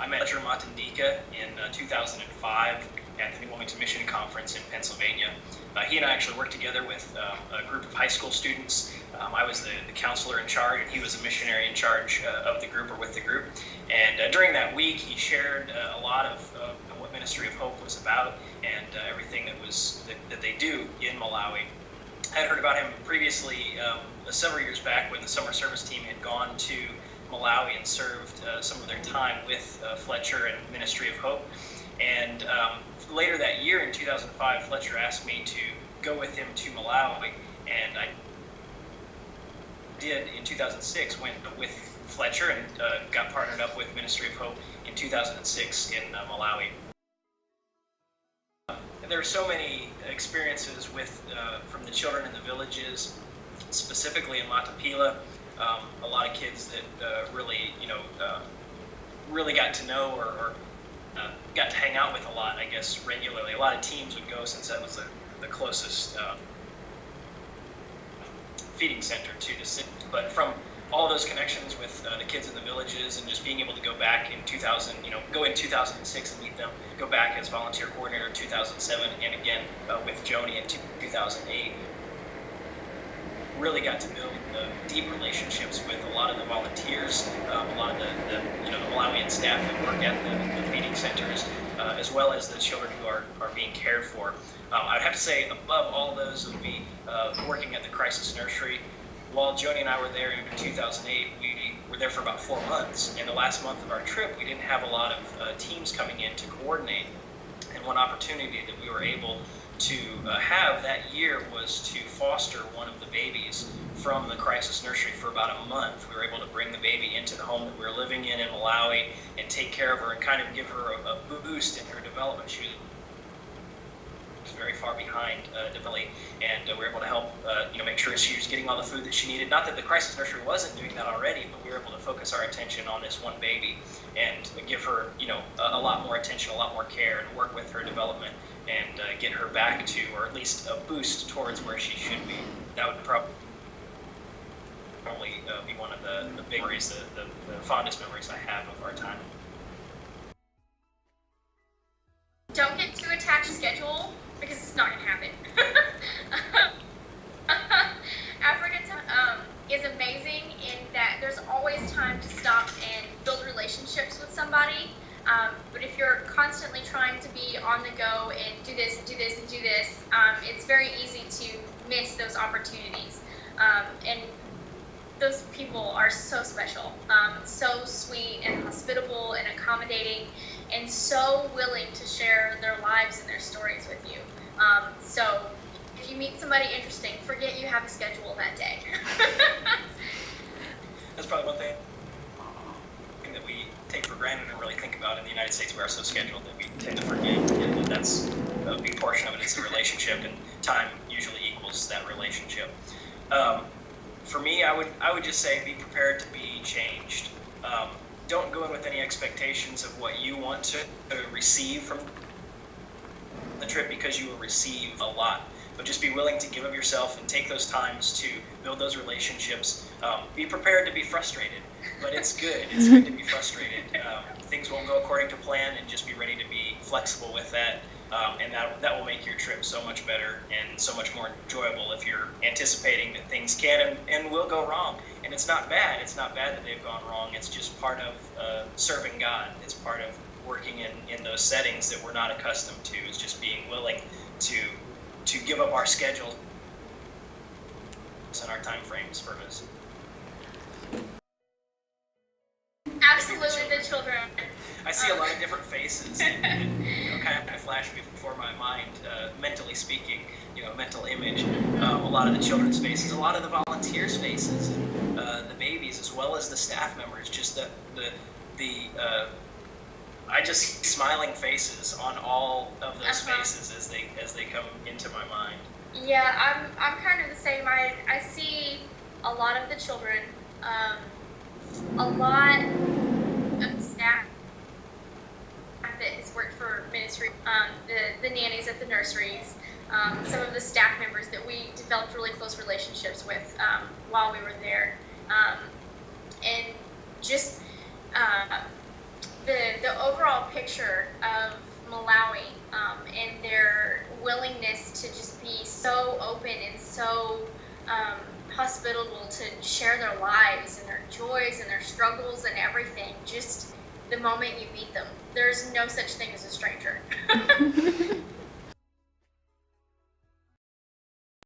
I met Fletcher Matandika in 2005 at the New Wilmington Mission Conference in Pennsylvania. He and I actually worked together with a group of high school students. I was the counselor in charge, and he was a missionary in charge of the group or with the group. And during that week, he shared a lot of what Ministry of Hope was about and everything that they do in Malawi. I had heard about him previously several years back when the summer service team had gone to Malawi and served some of their time with Fletcher and Ministry of Hope. And later that year in 2005, Fletcher asked me to go with him to Malawi, and I did in 2006, went with Fletcher and got partnered up with Ministry of Hope in 2006 in Malawi. There are so many experiences with from the children in the villages, specifically in Matapila. A lot of kids that really got to know or got to hang out with a lot, I guess, regularly. A lot of teams would go since that was the closest feeding center to the city. But from all those connections with the kids in the villages and just being able to go back in 2006 and meet them, go back as volunteer coordinator in 2007, and again with Joni in 2008, really got to build deep relationships with a lot of the volunteers, a lot of the Malawian staff that work at the feeding centers, as well as the children who are being cared for. I'd have to say above all those would be working at the crisis nursery. While Joni and I were there in 2008, we were there for about 4 months. In the last month of our trip, we didn't have a lot of teams coming in to coordinate. And one opportunity that we were able to have that year was to foster one of the babies from the crisis nursery for about a month. We were able to bring the baby into the home that we were living in Malawi and take care of her and kind of give her a boost in her development. She was very far behind definitely, and we were able to help make sure she was getting all the food that she needed. Not that the crisis nursery wasn't doing that already, but we were able to focus our attention on this one baby and give her a lot more attention, a lot more care, and work with her development and get her back to, or at least a boost towards where she should be. That would probably be one of the big memories, the fondest memories I have of our time. Don't get too attached to schedule, because it's not going to happen. Africa is amazing in that there's always time to stop and build relationships with somebody. But if you're constantly trying to be on the go and do this and do this and do this, it's very easy to miss those opportunities. And those people are so special, so sweet and hospitable and accommodating, and so willing to share their lives and their stories with you. So if you meet somebody interesting, forget you have a schedule that day. That's probably one thing that we take for granted and really think about in the United States. We are so scheduled that we tend to forget, and that's a big portion of it is the relationship, and time usually equals that relationship. For me, I would just say be prepared to be changed. Don't go in with any expectations of what you want to receive from the trip, because you will receive a lot. But just be willing to give of yourself and take those times to build those relationships. Be prepared to be frustrated, but it's good. It's good to be frustrated. Things won't go according to plan, and just be ready to be flexible with that. And that will make your trip so much better and so much more enjoyable if you're anticipating that things can and will go wrong. And it's not bad. It's not bad that they've gone wrong. It's just part of serving God. It's part of working in those settings that we're not accustomed to. It's just being willing to give up our schedules and our time frames for this. Absolutely, the children. I see a lot of different faces, and kind of flash before my mind, mentally speaking, mental image. A lot of the children's faces, a lot of the volunteers' faces, and the babies, as well as the staff members. Just I just see smiling faces on all of those faces as they come into my mind. Yeah, I'm kind of the same. I see a lot of the children, a lot of staff that has worked for ministry, the nannies at the nurseries, some of the staff members that we developed really close relationships with while we were there, and just the overall picture of Malawi and their willingness to just be so open and so hospitable to share their lives and their joys and their struggles and everything, just the moment you meet them. There's no such thing as a stranger.